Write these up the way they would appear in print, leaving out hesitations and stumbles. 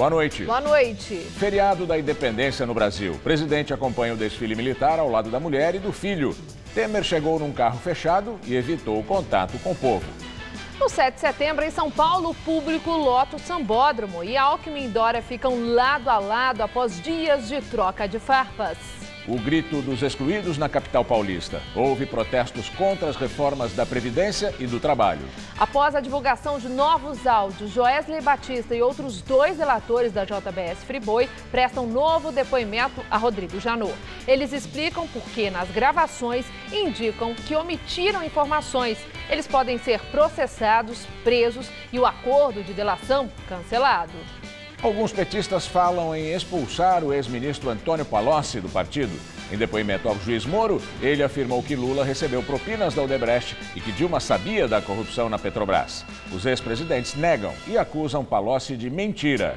boa noite. Boa noite. Feriado da Independência no Brasil. O presidente acompanha o desfile militar ao lado da mulher e do filho. Temer chegou num carro fechado e evitou o contato com o povo. No 7 de setembro, em São Paulo, o público lota o Sambódromo e Alckmin e Dória ficam lado a lado após dias de troca de farpas. O grito dos excluídos na capital paulista. Houve protestos contra as reformas da Previdência e do Trabalho. Após a divulgação de novos áudios, Joesley Batista e outros 2 delatores da JBS Friboi prestam novo depoimento a Rodrigo Janot. Eles explicam por que nas gravações indicam que omitiram informações. Eles podem ser processados, presos e o acordo de delação cancelado. Alguns petistas falam em expulsar o ex-ministro Antônio Palocci do partido. Em depoimento ao juiz Moro, ele afirmou que Lula recebeu propinas da Odebrecht e que Dilma sabia da corrupção na Petrobras. Os ex-presidentes negam e acusam Palocci de mentira.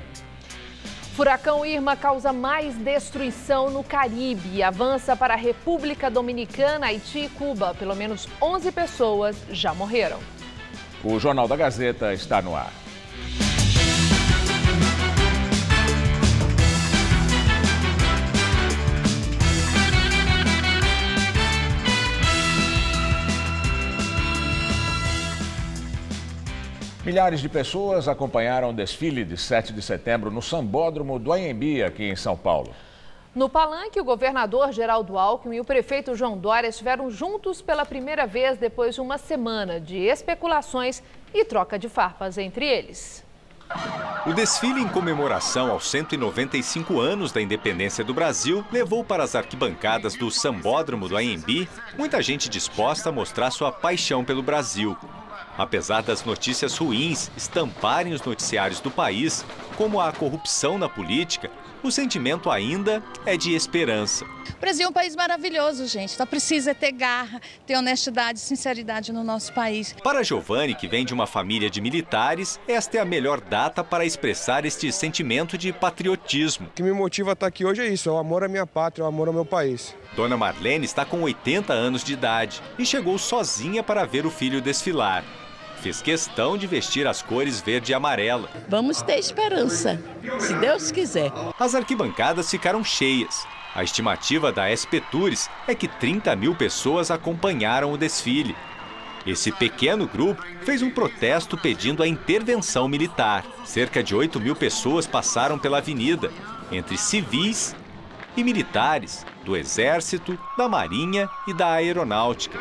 Furacão Irma causa mais destruição no Caribe e avança para a República Dominicana, Haiti e Cuba. Pelo menos 11 pessoas já morreram. O Jornal da Gazeta está no ar. Milhares de pessoas acompanharam o desfile de 7 de setembro no Sambódromo do Anhembi, aqui em São Paulo. No palanque, o governador Geraldo Alckmin e o prefeito João Dória estiveram juntos pela primeira vez depois de uma semana de especulações e troca de farpas entre eles. O desfile em comemoração aos 195 anos da independência do Brasil levou para as arquibancadas do Sambódromo do Anhembi muita gente disposta a mostrar sua paixão pelo Brasil. Apesar das notícias ruins estamparem os noticiários do país, como a corrupção na política, o sentimento ainda é de esperança. O Brasil é um país maravilhoso, gente. Só precisa ter garra, ter honestidade e sinceridade no nosso país. Para Giovanni, que vem de uma família de militares, esta é a melhor data para expressar este sentimento de patriotismo. O que me motiva a estar aqui hoje é isso, é o amor à minha pátria, é o amor ao meu país. Dona Marlene está com 80 anos de idade e chegou sozinha para ver o filho desfilar. Fez questão de vestir as cores verde e amarela. Vamos ter esperança, se Deus quiser. As arquibancadas ficaram cheias. A estimativa da SP Tours é que 30 mil pessoas acompanharam o desfile. Esse pequeno grupo fez um protesto pedindo a intervenção militar. Cerca de 8 mil pessoas passaram pela avenida, entre civis e militares, do Exército, da Marinha e da Aeronáutica,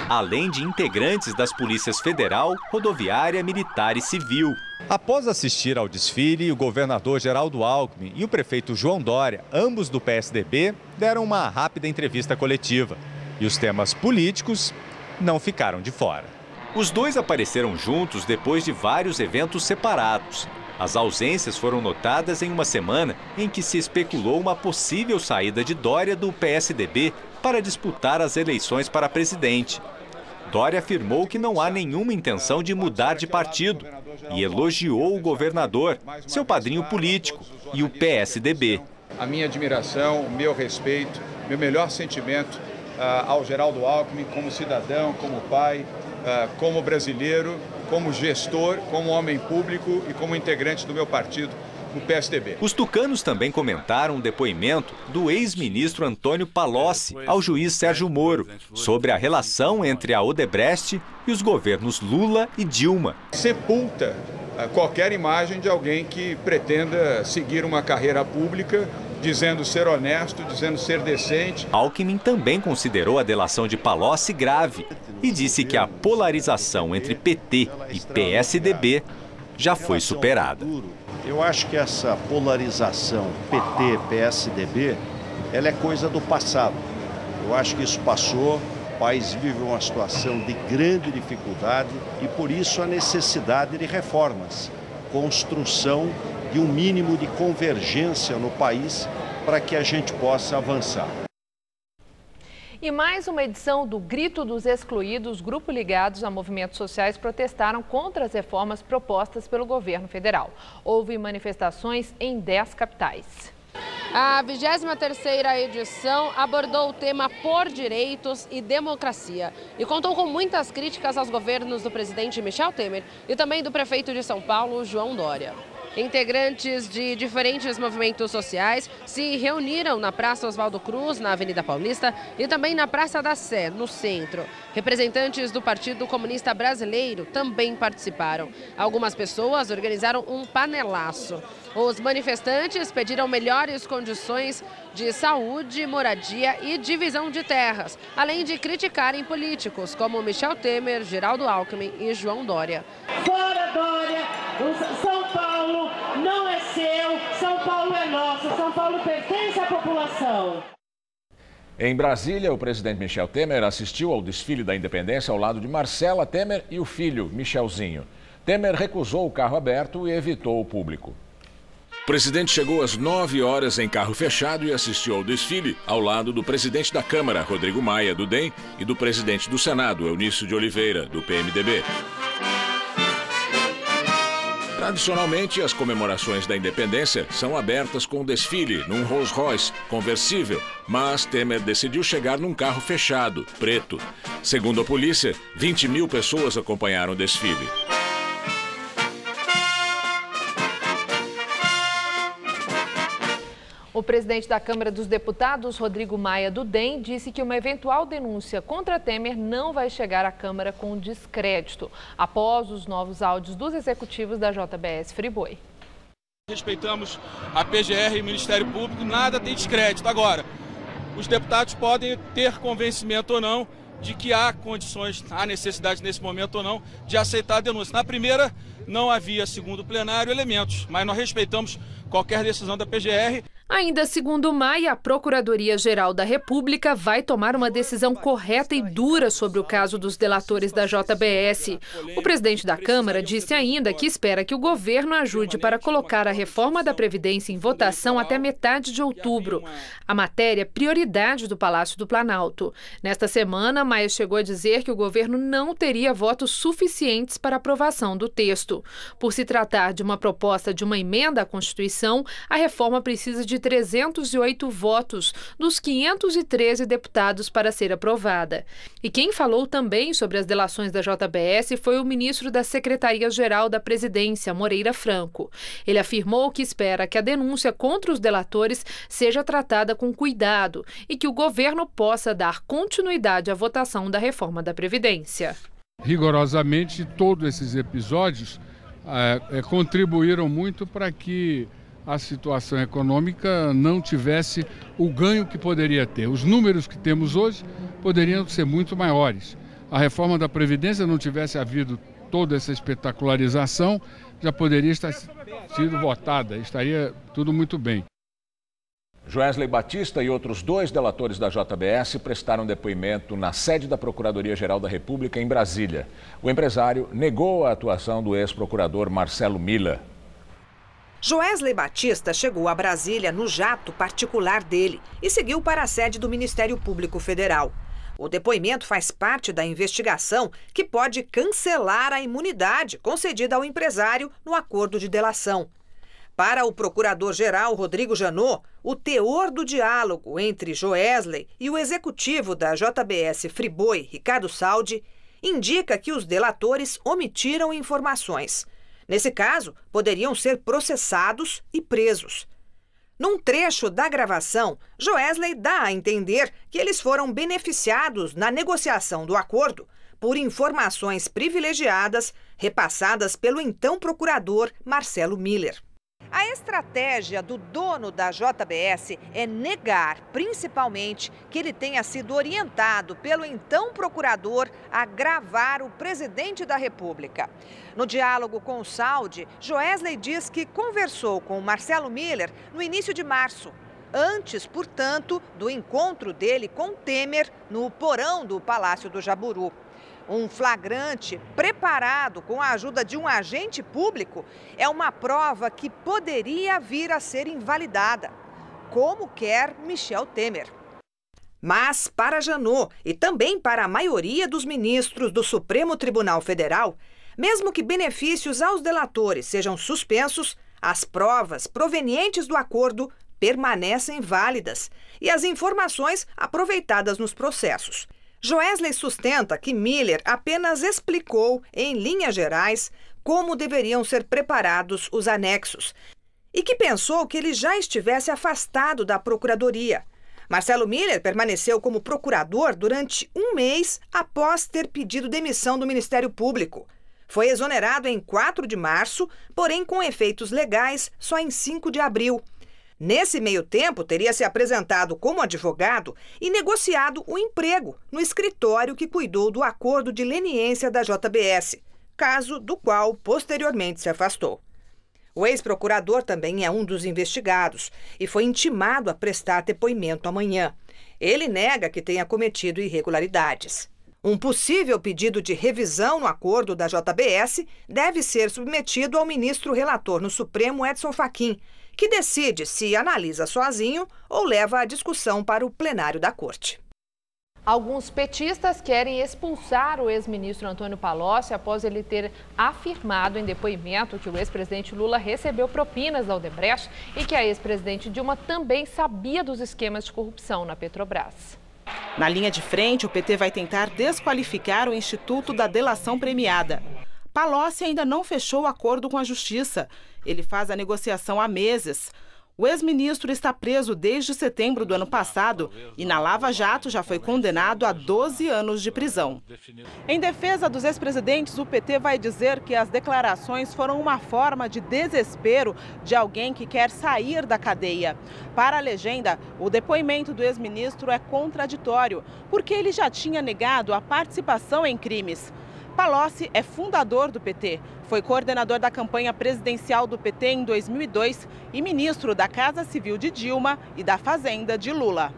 além de integrantes das polícias federal, rodoviária, militar e civil. Após assistir ao desfile, o governador Geraldo Alckmin e o prefeito João Dória, ambos do PSDB, deram uma rápida entrevista coletiva. E os temas políticos não ficaram de fora. Os dois apareceram juntos depois de vários eventos separados. As ausências foram notadas em uma semana em que se especulou uma possível saída de Dória do PSDB para disputar as eleições para presidente. Dória afirmou que não há nenhuma intenção de mudar de partido e elogiou o governador, seu padrinho político e o PSDB. A minha admiração, o meu respeito, meu melhor sentimento ao Geraldo Alckmin como cidadão, como pai, como brasileiro, como gestor, como homem público e como integrante do meu partido, o PSDB. Os tucanos também comentaram o depoimento do ex-ministro Antônio Palocci ao juiz Sérgio Moro sobre a relação entre a Odebrecht e os governos Lula e Dilma. Sepulta qualquer imagem de alguém que pretenda seguir uma carreira pública dizendo ser honesto, dizendo ser decente. Alckmin também considerou a delação de Palocci grave e disse que a polarização entre PT e PSDB já foi superada. Eu acho que essa polarização PT-PSDB, ela é coisa do passado. Eu acho que isso passou, o país vive uma situação de grande dificuldade e por isso a necessidade de reformas, construção de um mínimo de convergência no país para que a gente possa avançar. E mais uma edição do Grito dos Excluídos, grupo ligados a movimentos sociais protestaram contra as reformas propostas pelo governo federal. Houve manifestações em 10 capitais. A 23ª edição abordou o tema por direitos e democracia e contou com muitas críticas aos governos do presidente Michel Temer e também do prefeito de São Paulo, João Dória. Integrantes de diferentes movimentos sociais se reuniram na Praça Oswaldo Cruz, na Avenida Paulista, e também na Praça da Sé, no centro. Representantes do Partido Comunista Brasileiro também participaram. Algumas pessoas organizaram um panelaço. Os manifestantes pediram melhores condições de saúde, moradia e divisão de terras, além de criticarem políticos como Michel Temer, Geraldo Alckmin e João Dória. Fora Dória, São Paulo não é seu, São Paulo é nosso, São Paulo pertence à população. Em Brasília, o presidente Michel Temer assistiu ao desfile da independência ao lado de Marcela Temer e o filho, Michelzinho. Temer recusou o carro aberto e evitou o público. O presidente chegou às 9 horas em carro fechado e assistiu ao desfile ao lado do presidente da Câmara, Rodrigo Maia, do DEM, e do presidente do Senado, Eunício de Oliveira, do PMDB. Tradicionalmente, as comemorações da independência são abertas com desfile num Rolls Royce conversível, mas Temer decidiu chegar num carro fechado, preto. Segundo a polícia, 20 mil pessoas acompanharam o desfile. O presidente da Câmara dos Deputados, Rodrigo Maia, do DEM, disse que uma eventual denúncia contra Temer não vai chegar à Câmara com descrédito, após os novos áudios dos executivos da JBS Friboi. Respeitamos a PGR e o Ministério Público, nada tem descrédito. Agora, os deputados podem ter convencimento ou não de que há condições, há necessidade nesse momento ou não, de aceitar a denúncia. Na primeira, não havia, segundo o plenário, elementos, mas nós respeitamos qualquer decisão da PGR. Ainda segundo Maia, a Procuradoria-Geral da República vai tomar uma decisão correta e dura sobre o caso dos delatores da JBS. O presidente da Câmara disse ainda que espera que o governo ajude para colocar a reforma da Previdência em votação até metade de outubro. A matéria é prioridade do Palácio do Planalto. Nesta semana, Maia chegou a dizer que o governo não teria votos suficientes para aprovação do texto. Por se tratar de uma proposta de uma emenda à Constituição, a reforma precisa de 308 votos dos 513 deputados para ser aprovada. E quem falou também sobre as delações da JBS foi o ministro da Secretaria-Geral da Presidência, Moreira Franco. Ele afirmou que espera que a denúncia contra os delatores seja tratada com cuidado e que o governo possa dar continuidade à votação da reforma da Previdência. Rigorosamente, todos esses episódios contribuíram muito para que a situação econômica não tivesse o ganho que poderia ter. Os números que temos hoje poderiam ser muito maiores. A reforma da Previdência não tivesse havido toda essa espetacularização, já poderia estar sido votada, estaria tudo muito bem. Joesley Batista e outros 2 delatores da JBS prestaram depoimento na sede da Procuradoria-Geral da República em Brasília. O empresário negou a atuação do ex-procurador Marcelo Miller. Joesley Batista chegou a Brasília no jato particular dele e seguiu para a sede do Ministério Público Federal. O depoimento faz parte da investigação que pode cancelar a imunidade concedida ao empresário no acordo de delação. Para o procurador-geral Rodrigo Janot, o teor do diálogo entre Joesley e o executivo da JBS Friboi, Ricardo Saldi, indica que os delatores omitiram informações. Nesse caso, poderiam ser processados e presos. Num trecho da gravação, Joesley dá a entender que eles foram beneficiados na negociação do acordo por informações privilegiadas repassadas pelo então procurador Marcelo Miller. A estratégia do dono da JBS é negar, principalmente, que ele tenha sido orientado pelo então procurador a gravar o presidente da República. No diálogo com o Saldi, Joesley diz que conversou com Marcelo Miller no início de março, antes, portanto, do encontro dele com Temer no porão do Palácio do Jaburu. Um flagrante preparado com a ajuda de um agente público é uma prova que poderia vir a ser invalidada, como quer Michel Temer. Mas para Janot e também para a maioria dos ministros do Supremo Tribunal Federal, mesmo que benefícios aos delatores sejam suspensos, as provas provenientes do acordo permanecem válidas e as informações aproveitadas nos processos. Joesley sustenta que Miller apenas explicou, em linhas gerais, como deveriam ser preparados os anexos e que pensou que ele já estivesse afastado da Procuradoria. Marcelo Miller permaneceu como procurador durante um mês após ter pedido demissão do Ministério Público. Foi exonerado em 4 de março, porém com efeitos legais só em 5 de abril. Nesse meio tempo, teria se apresentado como advogado e negociado o emprego no escritório que cuidou do acordo de leniência da JBS, caso do qual posteriormente se afastou. O ex-procurador também é um dos investigados e foi intimado a prestar depoimento amanhã. Ele nega que tenha cometido irregularidades. Um possível pedido de revisão no acordo da JBS deve ser submetido ao ministro relator no Supremo, Edson Fachin, que decide se analisa sozinho ou leva a discussão para o plenário da Corte. Alguns petistas querem expulsar o ex-ministro Antônio Palocci após ele ter afirmado em depoimento que o ex-presidente Lula recebeu propinas da Odebrecht e que a ex-presidente Dilma também sabia dos esquemas de corrupção na Petrobras. Na linha de frente, o PT vai tentar desqualificar o Instituto da Delação Premiada. Palocci ainda não fechou o acordo com a Justiça. Ele faz a negociação há meses. O ex-ministro está preso desde setembro do ano passado e na Lava Jato já foi condenado a 12 anos de prisão. Em defesa dos ex-presidentes, o PT vai dizer que as declarações foram uma forma de desespero de alguém que quer sair da cadeia. Para a legenda, o depoimento do ex-ministro é contraditório, porque ele já tinha negado a participação em crimes. Palocci é fundador do PT, foi coordenador da campanha presidencial do PT em 2002 e ministro da Casa Civil de Dilma e da Fazenda de Lula.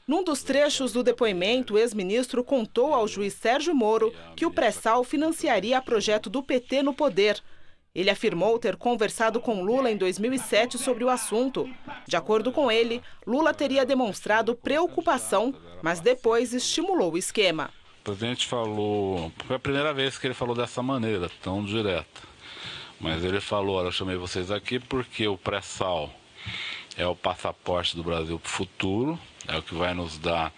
Num dos trechos do depoimento, o ex-ministro contou ao juiz Sérgio Moro que o pré-sal financiaria projeto do PT no poder. Ele afirmou ter conversado com Lula em 2007 sobre o assunto. De acordo com ele, Lula teria demonstrado preocupação, mas depois estimulou o esquema. O presidente falou, foi a primeira vez que ele falou dessa maneira, tão direta. Mas ele falou, olha, eu chamei vocês aqui porque o pré-sal é o passaporte do Brasil para o futuro, é o que vai nos dar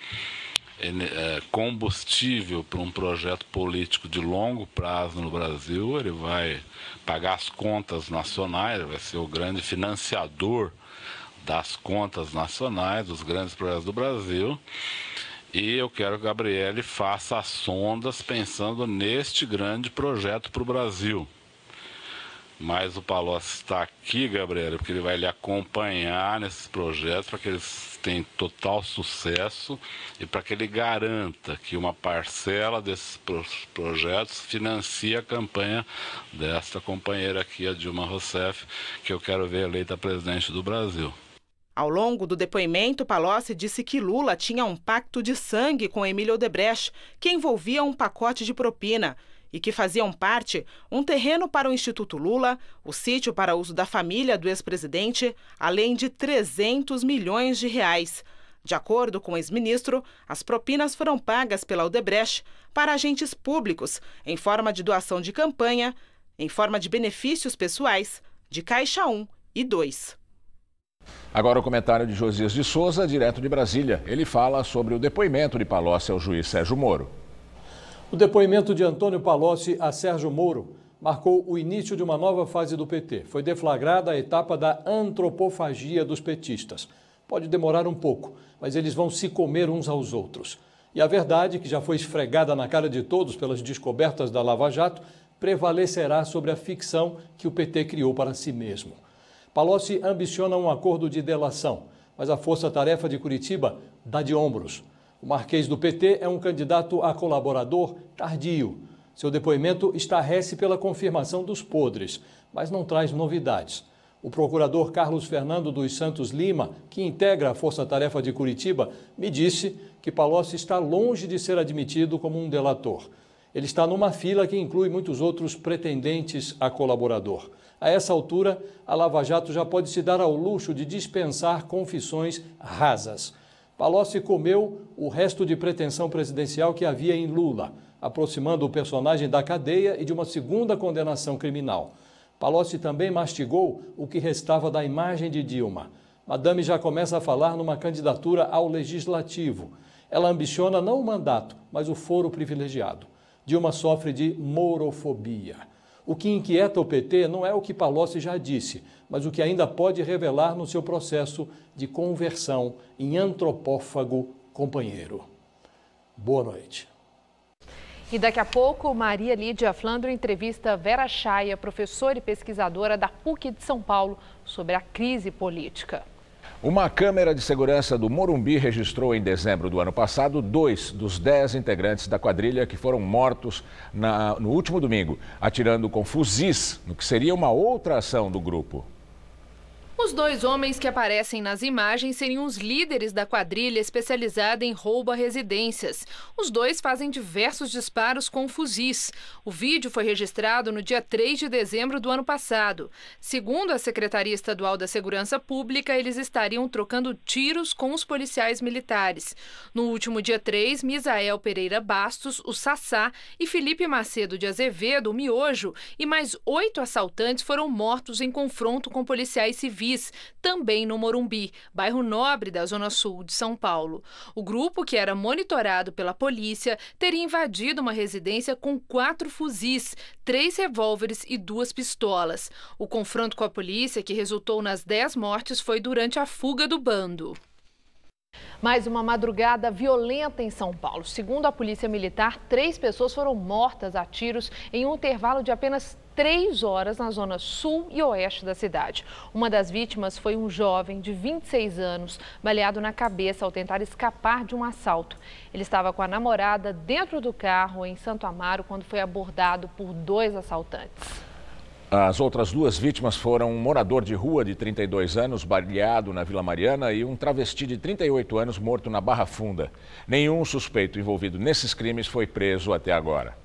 combustível para um projeto político de longo prazo no Brasil. Ele vai pagar as contas nacionais, vai ser o grande financiador das contas nacionais, dos grandes projetos do Brasil. E eu quero que o Gabriele faça as sondas pensando neste grande projeto para o Brasil. Mas o Palocci está aqui, Gabriele, porque ele vai lhe acompanhar nesses projetos para que eles tenham total sucesso e para que ele garanta que uma parcela desses projetos financie a campanha desta companheira aqui, a Dilma Rousseff, que eu quero ver eleita presidente do Brasil. Ao longo do depoimento, Palocci disse que Lula tinha um pacto de sangue com Emílio Odebrecht, que envolvia um pacote de propina, e que faziam parte um terreno para o Instituto Lula, o sítio para uso da família do ex-presidente, além de 300 milhões de reais. De acordo com o ex-ministro, as propinas foram pagas pela Odebrecht para agentes públicos, em forma de doação de campanha, em forma de benefícios pessoais, de Caixa 1 e 2. Agora o comentário de Josias de Souza, direto de Brasília. Ele fala sobre o depoimento de Palocci ao juiz Sérgio Moro. O depoimento de Antônio Palocci a Sérgio Moro marcou o início de uma nova fase do PT. Foi deflagrada a etapa da antropofagia dos petistas. Pode demorar um pouco, mas eles vão se comer uns aos outros. E a verdade, que já foi esfregada na cara de todos pelas descobertas da Lava Jato, prevalecerá sobre a ficção que o PT criou para si mesmo. Palocci ambiciona um acordo de delação, mas a Força-Tarefa de Curitiba dá de ombros. O Marquês do PT é um candidato a colaborador tardio. Seu depoimento estarrece pela confirmação dos podres, mas não traz novidades. O procurador Carlos Fernando dos Santos Lima, que integra a Força-Tarefa de Curitiba, me disse que Palocci está longe de ser admitido como um delator. Ele está numa fila que inclui muitos outros pretendentes a colaborador. A essa altura, a Lava Jato já pode se dar ao luxo de dispensar confissões rasas. Palocci comeu o resto de pretensão presidencial que havia em Lula, aproximando o personagem da cadeia e de uma segunda condenação criminal. Palocci também mastigou o que restava da imagem de Dilma. Madame já começa a falar numa candidatura ao Legislativo. Ela ambiciona não o mandato, mas o foro privilegiado. Dilma sofre de morofobia. O que inquieta o PT não é o que Palocci já disse, mas o que ainda pode revelar no seu processo de conversão em antropófago companheiro. Boa noite. E daqui a pouco, Maria Lídia Flandro entrevista Vera Chaia, professora e pesquisadora da PUC de São Paulo, sobre a crise política. Uma câmera de segurança do Morumbi registrou em dezembro do ano passado 2 dos 10 integrantes da quadrilha que foram mortos no último domingo, atirando com fuzis, no que seria uma outra ação do grupo. Os 2 homens que aparecem nas imagens seriam os líderes da quadrilha especializada em roubo a residências. Os 2 fazem diversos disparos com fuzis. O vídeo foi registrado no dia 3 de dezembro do ano passado. Segundo a Secretaria Estadual da Segurança Pública, eles estariam trocando tiros com os policiais militares. No último dia 3, Misael Pereira Bastos, o Sassá, e Felipe Macedo de Azevedo, o Miojo, e mais 8 assaltantes foram mortos em confronto com policiais civis, também no Morumbi, bairro nobre da Zona Sul de São Paulo. O grupo, que era monitorado pela polícia, teria invadido uma residência com 4 fuzis, 3 revólveres e 2 pistolas. O confronto com a polícia, que resultou nas 10 mortes, foi durante a fuga do bando. Mais uma madrugada violenta em São Paulo. Segundo a Polícia Militar, 3 pessoas foram mortas a tiros em um intervalo de apenas 3 horas na zona sul e oeste da cidade. Uma das vítimas foi um jovem de 26 anos, baleado na cabeça ao tentar escapar de um assalto. Ele estava com a namorada dentro do carro em Santo Amaro quando foi abordado por 2 assaltantes. As outras 2 vítimas foram um morador de rua de 32 anos, baleado na Vila Mariana, e um travesti de 38 anos morto na Barra Funda. Nenhum suspeito envolvido nesses crimes foi preso até agora.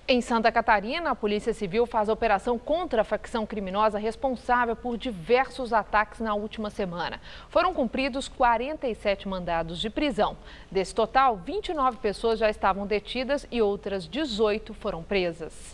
Em Santa Catarina, a Polícia Civil faz operação contra a facção criminosa responsável por diversos ataques na última semana. Foram cumpridos 47 mandados de prisão. Desse total, 29 pessoas já estavam detidas e outras 18 foram presas.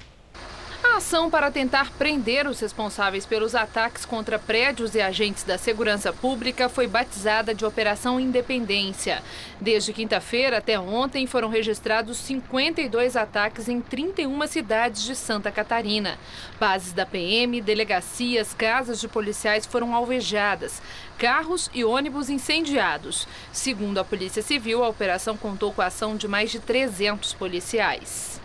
A ação para tentar prender os responsáveis pelos ataques contra prédios e agentes da segurança pública foi batizada de Operação Independência. Desde quinta-feira até ontem foram registrados 52 ataques em 31 cidades de Santa Catarina. Bases da PM, delegacias, casas de policiais foram alvejadas, carros e ônibus incendiados. Segundo a Polícia Civil, a operação contou com a ação de mais de 300 policiais.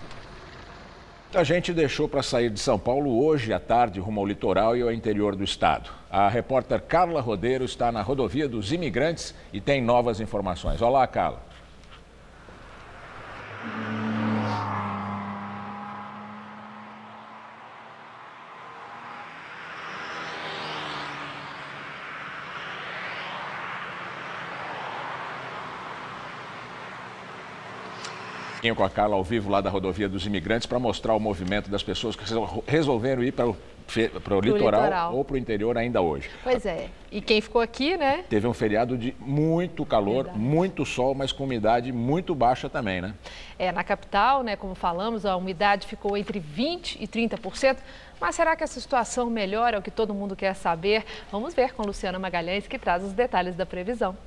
A gente deixou para sair de São Paulo hoje à tarde rumo ao litoral e ao interior do estado. A repórter Carla Rodeiro está na rodovia dos Imigrantes e tem novas informações. Olá, Carla. Com a Carla ao vivo lá da rodovia dos Imigrantes para mostrar o movimento das pessoas que resolveram ir para o litoral ou para o interior ainda hoje. Pois é. E quem ficou aqui, né? Teve um feriado de muito calor, muito sol, mas com umidade muito baixa também, né? Na capital, né, como falamos, a umidade ficou entre 20% e 30%. Mas será que essa situação melhora? É o que todo mundo quer saber. Vamos ver com Luciana Magalhães, que traz os detalhes da previsão.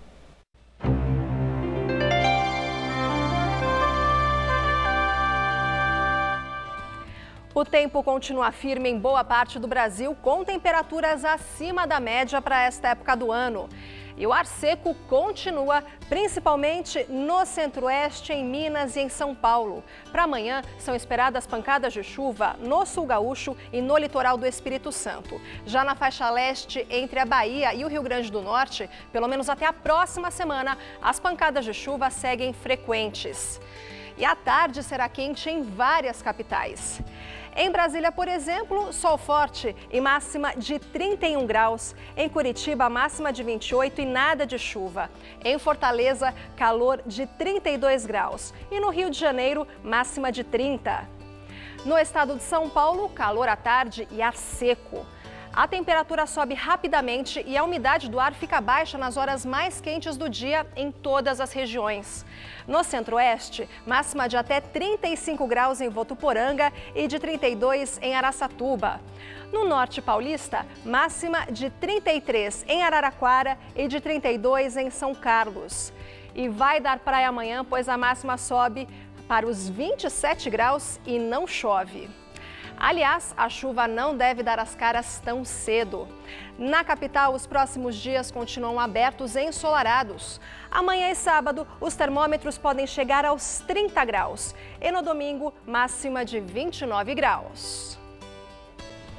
O tempo continua firme em boa parte do Brasil, com temperaturas acima da média para esta época do ano. E o ar seco continua, principalmente no centro-oeste, em Minas e em São Paulo. Para amanhã, são esperadas pancadas de chuva no sul gaúcho e no litoral do Espírito Santo. Já na faixa leste, entre a Bahia e o Rio Grande do Norte, pelo menos até a próxima semana, as pancadas de chuva seguem frequentes. E à tarde será quente em várias capitais. Em Brasília, por exemplo, sol forte e máxima de 31 graus. Em Curitiba, máxima de 28 e nada de chuva. Em Fortaleza, calor de 32 graus. E no Rio de Janeiro, máxima de 30. No estado de São Paulo, calor à tarde e ar seco. A temperatura sobe rapidamente e a umidade do ar fica baixa nas horas mais quentes do dia em todas as regiões. No centro-oeste, máxima de até 35 graus em Votuporanga e de 32 em Araçatuba. No norte paulista, máxima de 33 em Araraquara e de 32 em São Carlos. E vai dar praia amanhã, pois a máxima sobe para os 27 graus e não chove. Aliás, a chuva não deve dar as caras tão cedo. Na capital, os próximos dias continuam abertos e ensolarados. Amanhã e sábado, os termômetros podem chegar aos 30 graus. E no domingo, máxima de 29 graus.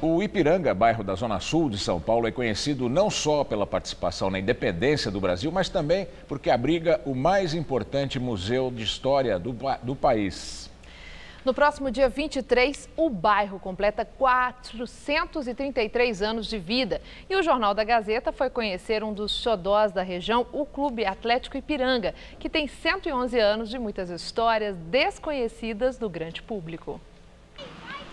O Ipiranga, bairro da Zona Sul de São Paulo, é conhecido não só pela participação na independência do Brasil, mas também porque abriga o mais importante museu de história do país. No próximo dia 23, o bairro completa 433 anos de vida. E o Jornal da Gazeta foi conhecer um dos xodós da região, o Clube Atlético Ipiranga, que tem 111 anos de muitas histórias desconhecidas do grande público.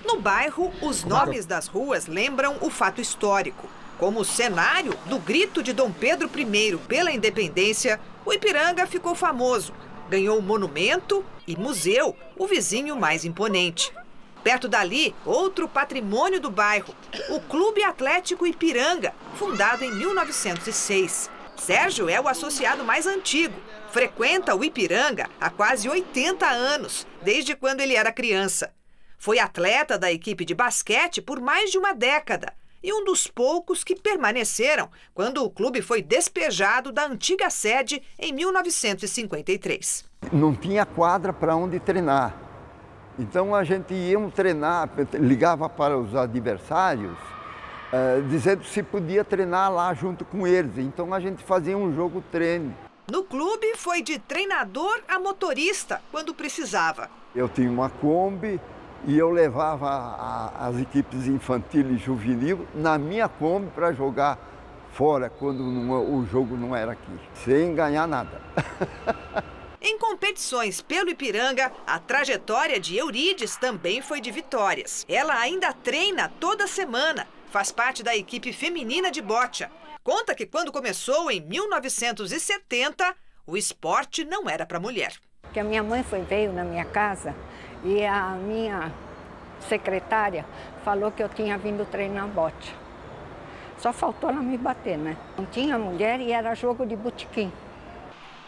No bairro, os nomes das ruas lembram o fato histórico. Como cenário do grito de Dom Pedro I pela independência, o Ipiranga ficou famoso. Ganhou monumento e museu, o vizinho mais imponente. Perto dali, outro patrimônio do bairro, o Clube Atlético Ipiranga, fundado em 1906. Sérgio é o associado mais antigo. Frequenta o Ipiranga há quase 80 anos, desde quando ele era criança. Foi atleta da equipe de basquete por mais de uma década e um dos poucos que permaneceram quando o clube foi despejado da antiga sede em 1953. Não tinha quadra para onde treinar. Então a gente ia treinar, ligava para os adversários, dizendo se podia treinar lá junto com eles. Então a gente fazia um jogo-treino. No clube foi de treinador a motorista quando precisava. Eu tinha uma Kombi e eu levava as equipes infantil e juvenil na minha Kombi para jogar fora quando o jogo não era aqui, sem ganhar nada. Em competições pelo Ipiranga, a trajetória de Eurides também foi de vitórias. Ela ainda treina toda semana, faz parte da equipe feminina de bocha. Conta que quando começou em 1970, o esporte não era para mulher. Que a minha mãe veio na minha casa e a minha secretária falou que eu tinha vindo treinar bocha. Só faltou ela me bater, né? Não tinha mulher e era jogo de botequim.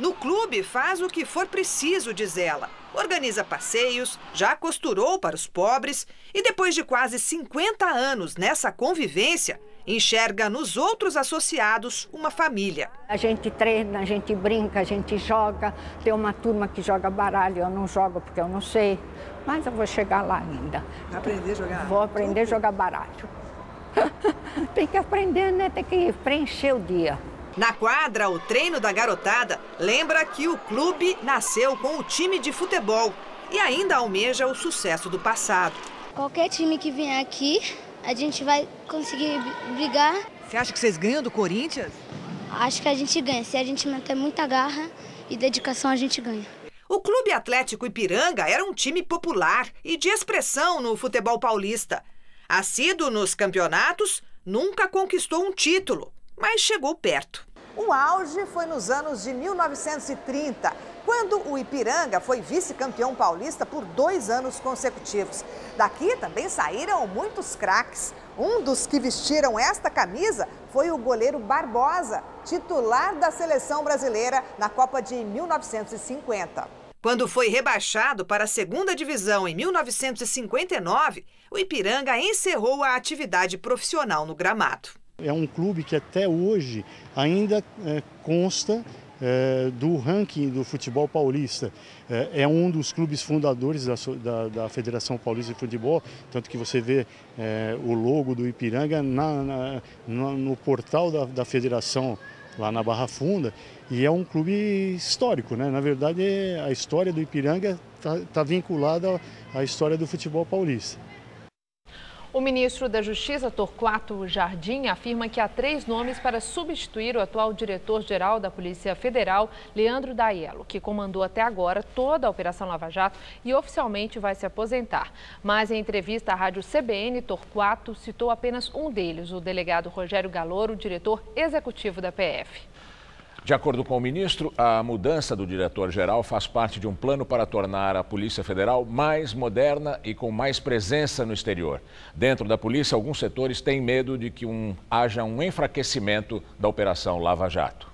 No clube faz o que for preciso, diz ela. Organiza passeios, já costurou para os pobres e depois de quase 50 anos nessa convivência, enxerga nos outros associados uma família. A gente treina, a gente brinca, a gente joga. Tem uma turma que joga baralho, eu não jogo porque eu não sei. Mas eu vou chegar lá ainda. Vai aprender a jogar? Vou aprender a jogar baralho. Tem que aprender, né? Tem que preencher o dia. Na quadra, o treino da garotada lembra que o clube nasceu com o time de futebol e ainda almeja o sucesso do passado. Qualquer time que vier aqui, a gente vai conseguir brigar. Você acha que vocês ganham do Corinthians? Acho que a gente ganha. Se a gente manter muita garra e dedicação, a gente ganha. O Clube Atlético Ipiranga era um time popular e de expressão no futebol paulista. Assíduo nos campeonatos, nunca conquistou um título, mas chegou perto. O auge foi nos anos de 1930, quando o Ipiranga foi vice-campeão paulista por 2 anos consecutivos. Daqui também saíram muitos craques. Um dos que vestiram esta camisa foi o goleiro Barbosa, titular da seleção brasileira na Copa de 1950. Quando foi rebaixado para a segunda divisão em 1959, o Ipiranga encerrou a atividade profissional no gramado. É um clube que até hoje ainda consta do ranking do futebol paulista. É um dos clubes fundadores da Federação Paulista de Futebol, tanto que você vê o logo do Ipiranga no portal da federação lá na Barra Funda, e é um clube histórico, né? Na verdade, a história do Ipiranga está vinculada à história do futebol paulista. O ministro da Justiça, Torquato Jardim, afirma que há 3 nomes para substituir o atual diretor-geral da Polícia Federal, Leandro Daiello, que comandou até agora toda a Operação Lava Jato e oficialmente vai se aposentar. Mas em entrevista à rádio CBN, Torquato citou apenas um deles, o delegado Rogério Galoro, diretor executivo da PF. De acordo com o ministro, a mudança do diretor-geral faz parte de um plano para tornar a Polícia Federal mais moderna e com mais presença no exterior. Dentro da polícia, alguns setores têm medo de que haja um enfraquecimento da Operação Lava Jato.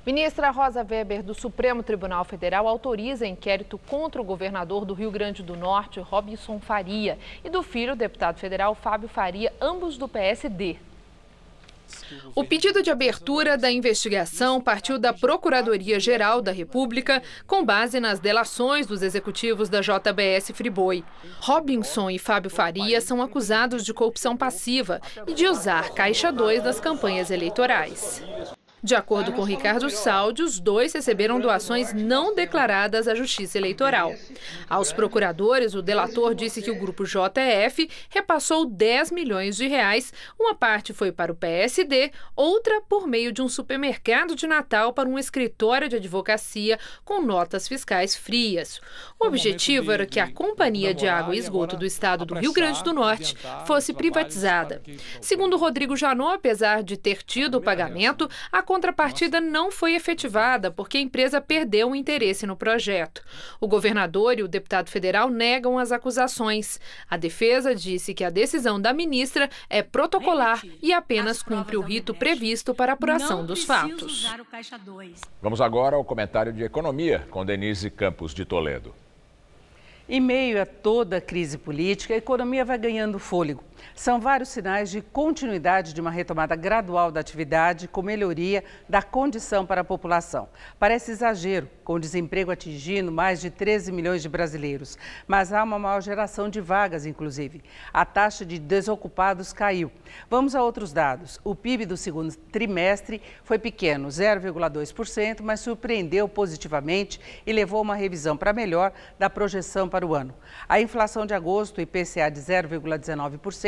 Ministra Rosa Weber, do Supremo Tribunal Federal, autoriza inquérito contra o governador do Rio Grande do Norte, Robson Faria, e do filho, o deputado federal Fábio Faria, ambos do PSD. O pedido de abertura da investigação partiu da Procuradoria-Geral da República, com base nas delações dos executivos da JBS Friboi. Robinson e Fábio Faria são acusados de corrupção passiva e de usar Caixa 2 nas campanhas eleitorais. De acordo com Ricardo Saldi, os dois receberam doações não declaradas à Justiça Eleitoral. Aos procuradores, o delator disse que o grupo JF repassou 10 milhões de reais. Uma parte foi para o PSD, outra por meio de um supermercado de Natal para um escritório de advocacia com notas fiscais frias. O objetivo era que a Companhia de Água e Esgoto do Estado do Rio Grande do Norte fosse privatizada. Segundo Rodrigo Janot, apesar de ter tido o pagamento, a contrapartida não foi efetivada porque a empresa perdeu o interesse no projeto. O governador e o deputado federal negam as acusações. A defesa disse que a decisão da ministra é protocolar e apenas cumpre o rito previsto para a apuração dos fatos. Vamos agora ao comentário de economia com Denise Campos de Toledo. Em meio a toda a crise política, a economia vai ganhando fôlego. São vários sinais de continuidade de uma retomada gradual da atividade com melhoria da condição para a população. Parece exagero, com o desemprego atingindo mais de 13 milhões de brasileiros. Mas há uma maior geração de vagas, inclusive. A taxa de desocupados caiu. Vamos a outros dados. O PIB do segundo trimestre foi pequeno, 0,2%, mas surpreendeu positivamente e levou a uma revisão para melhor da projeção para o ano. A inflação de agosto, IPCA de 0,19%,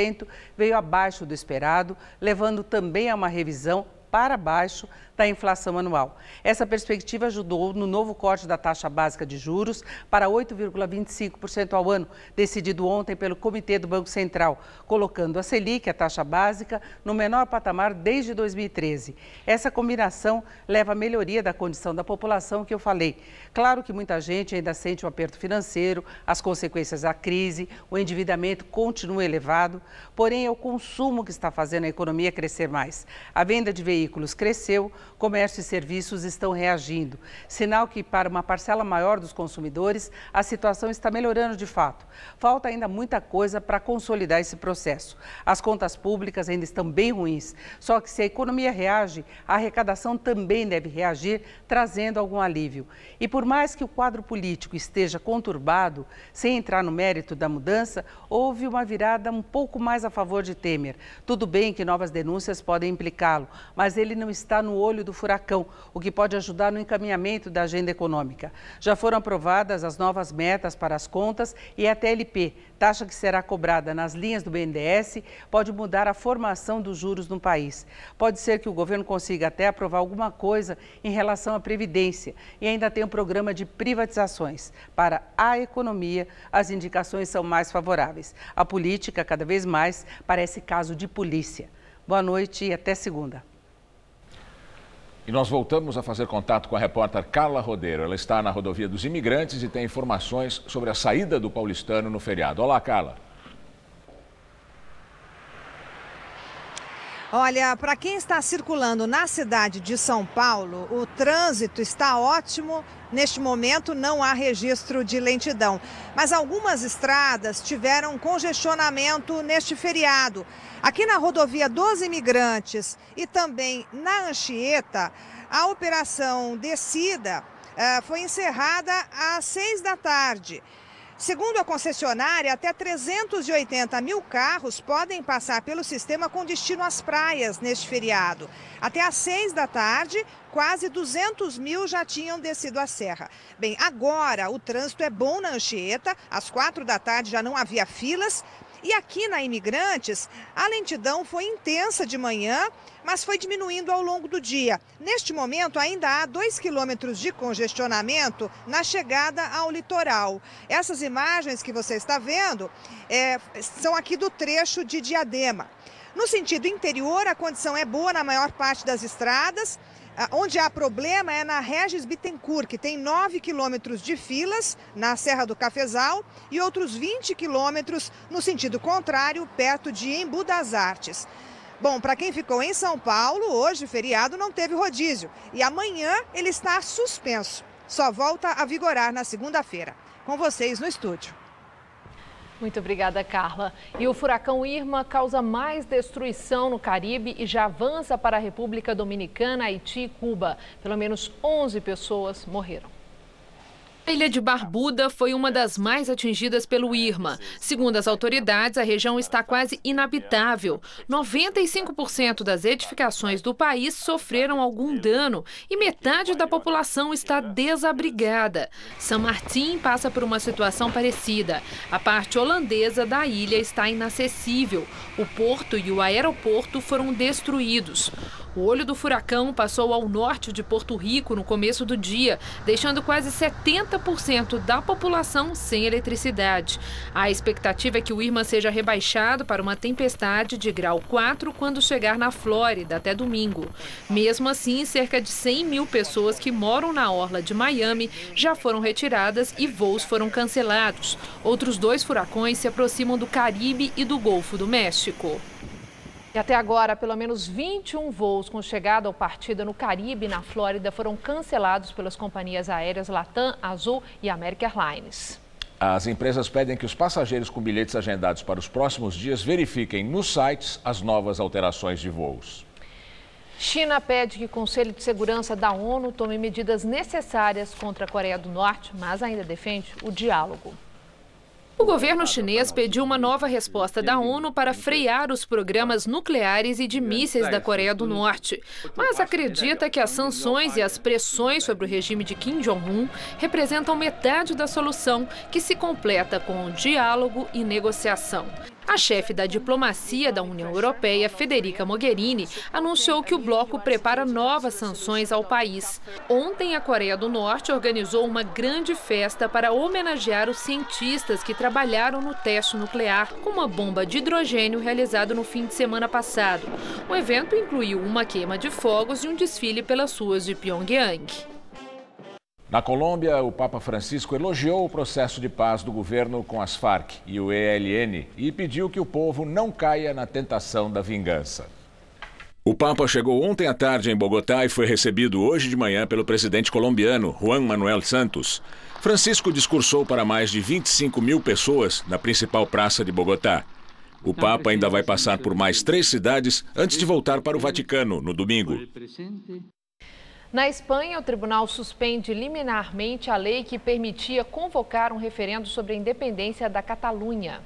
veio abaixo do esperado, levando também a uma revisão para baixo da inflação anual. Essa perspectiva ajudou no novo corte da taxa básica de juros para 8,25% ao ano, decidido ontem pelo Comitê do Banco Central, colocando a Selic, a taxa básica, no menor patamar desde 2013. Essa combinação leva à melhoria da condição da população que eu falei. Claro que muita gente ainda sente o aperto financeiro, as consequências da crise, o endividamento continua elevado, porém é o consumo que está fazendo a economia crescer mais. A venda de veículos cresceu, comércio e serviços estão reagindo. Sinal que, para uma parcela maior dos consumidores, a situação está melhorando de fato. Falta ainda muita coisa para consolidar esse processo. As contas públicas ainda estão bem ruins. Só que se a economia reage, a arrecadação também deve reagir, trazendo algum alívio. E por mais que o quadro político esteja conturbado, sem entrar no mérito da mudança, houve uma virada um pouco mais a favor de Temer. Tudo bem que novas denúncias podem implicá-lo, mas ele não está no olho do furacão, o que pode ajudar no encaminhamento da agenda econômica. Já foram aprovadas as novas metas para as contas e a TLP, taxa que será cobrada nas linhas do BNDES, pode mudar a formação dos juros no país. Pode ser que o governo consiga até aprovar alguma coisa em relação à Previdência e ainda tem um programa de privatizações. Para a economia, as indicações são mais favoráveis. A política, cada vez mais, parece caso de polícia. Boa noite e até segunda. E nós voltamos a fazer contato com a repórter Carla Rodeiro. Ela está na Rodovia dos Imigrantes e tem informações sobre a saída do paulistano no feriado. Olá, Carla. Olha, para quem está circulando na cidade de São Paulo, o trânsito está ótimo. Neste momento não há registro de lentidão, mas algumas estradas tiveram congestionamento neste feriado. Aqui na Rodovia dos Imigrantes e também na Anchieta, a operação Descida foi encerrada às 6 da tarde. Segundo a concessionária, até 380 mil carros podem passar pelo sistema com destino às praias neste feriado. Até às 6 da tarde, quase 200 mil já tinham descido a serra. Bem, agora o trânsito é bom na Anchieta, às 4 da tarde já não havia filas. E aqui na Imigrantes, a lentidão foi intensa de manhã, mas foi diminuindo ao longo do dia. Neste momento, ainda há 2 quilômetros de congestionamento na chegada ao litoral. Essas imagens que você está vendo são aqui do trecho de Diadema. No sentido interior, a condição é boa na maior parte das estradas. Onde há problema é na Regis Bittencourt, que tem 9 quilômetros de filas na Serra do Cafezal e outros 20 quilômetros no sentido contrário, perto de Embu das Artes. Bom, para quem ficou em São Paulo, hoje, feriado, não teve rodízio. E amanhã ele está suspenso. Só volta a vigorar na segunda-feira. Com vocês no estúdio. Muito obrigada, Carla. E o furacão Irma causa mais destruição no Caribe e já avança para a República Dominicana, Haiti e Cuba. Pelo menos 11 pessoas morreram. A ilha de Barbuda foi uma das mais atingidas pelo Irma. Segundo as autoridades, a região está quase inabitável. 95% das edificações do país sofreram algum dano e metade da população está desabrigada. São Martin passa por uma situação parecida. A parte holandesa da ilha está inacessível. O porto e o aeroporto foram destruídos. O olho do furacão passou ao norte de Porto Rico no começo do dia, deixando quase 70% da população sem eletricidade. A expectativa é que o Irma seja rebaixado para uma tempestade de grau 4 quando chegar na Flórida até domingo. Mesmo assim, cerca de 100 mil pessoas que moram na orla de Miami já foram retiradas e voos foram cancelados. Outros 2 furacões se aproximam do Caribe e do Golfo do México. E até agora, pelo menos 21 voos com chegada ou partida no Caribe e na Flórida foram cancelados pelas companhias aéreas Latam, Azul e American Airlines. As empresas pedem que os passageiros com bilhetes agendados para os próximos dias verifiquem nos sites as novas alterações de voos. China pede que o Conselho de Segurança da ONU tome medidas necessárias contra a Coreia do Norte, mas ainda defende o diálogo. O governo chinês pediu uma nova resposta da ONU para frear os programas nucleares e de mísseis da Coreia do Norte, mas acredita que as sanções e as pressões sobre o regime de Kim Jong-un representam metade da solução, que se completa com diálogo e negociação. A chefe da diplomacia da União Europeia, Federica Mogherini, anunciou que o bloco prepara novas sanções ao país. Ontem, a Coreia do Norte organizou uma grande festa para homenagear os cientistas que trabalharam no teste nuclear com uma bomba de hidrogênio realizado no fim de semana passado. O evento incluiu uma queima de fogos e um desfile pelas ruas de Pyongyang. Na Colômbia, o Papa Francisco elogiou o processo de paz do governo com as Farc e o ELN e pediu que o povo não caia na tentação da vingança. O Papa chegou ontem à tarde em Bogotá e foi recebido hoje de manhã pelo presidente colombiano, Juan Manuel Santos. Francisco discursou para mais de 25 mil pessoas na principal praça de Bogotá. O Papa ainda vai passar por mais 3 cidades antes de voltar para o Vaticano no domingo. Na Espanha, o tribunal suspende liminarmente a lei que permitia convocar um referendo sobre a independência da Catalunha.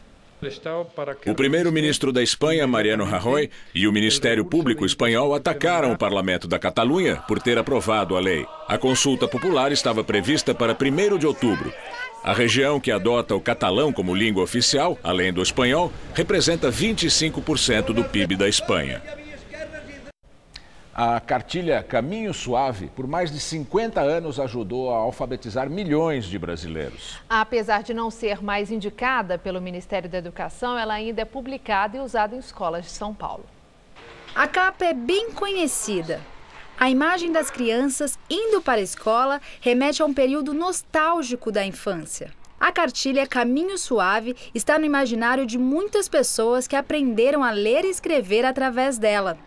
O primeiro-ministro da Espanha, Mariano Rajoy, e o Ministério Público espanhol atacaram o Parlamento da Catalunha por ter aprovado a lei. A consulta popular estava prevista para 1º de outubro. A região que adota o catalão como língua oficial, além do espanhol, representa 25% do PIB da Espanha. A cartilha Caminho Suave, por mais de 50 anos, ajudou a alfabetizar milhões de brasileiros. Apesar de não ser mais indicada pelo Ministério da Educação, ela ainda é publicada e usada em escolas de São Paulo. A capa é bem conhecida. A imagem das crianças indo para a escola remete a um período nostálgico da infância. A cartilha Caminho Suave está no imaginário de muitas pessoas que aprenderam a ler e escrever através dela.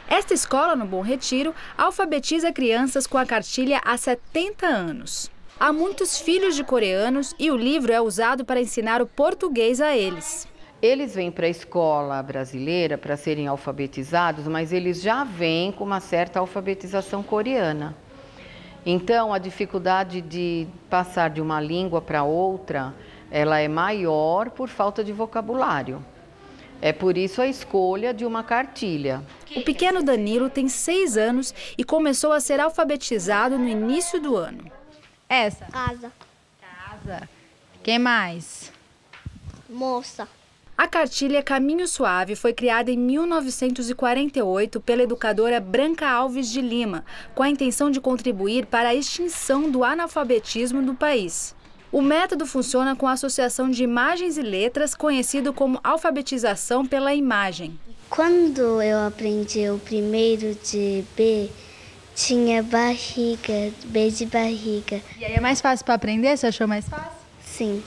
Esta escola, no Bom Retiro, alfabetiza crianças com a cartilha há 70 anos. Há muitos filhos de coreanos e o livro é usado para ensinar o português a eles. Eles vêm para a escola brasileira para serem alfabetizados, mas eles já vêm com uma certa alfabetização coreana. Então, a dificuldade de passar de uma língua para outra, ela é maior por falta de vocabulário. É por isso a escolha de uma cartilha. O pequeno Danilo tem 6 anos e começou a ser alfabetizado no início do ano. Essa? Casa. Casa. Quem mais? Moça. A cartilha Caminho Suave foi criada em 1948 pela educadora Branca Alves de Lima, com a intenção de contribuir para a extinção do analfabetismo no país. O método funciona com a associação de imagens e letras, conhecido como alfabetização pela imagem. Quando eu aprendi o primeiro de B, tinha barriga, B de barriga. E aí é mais fácil para aprender? Você achou mais fácil? Sim.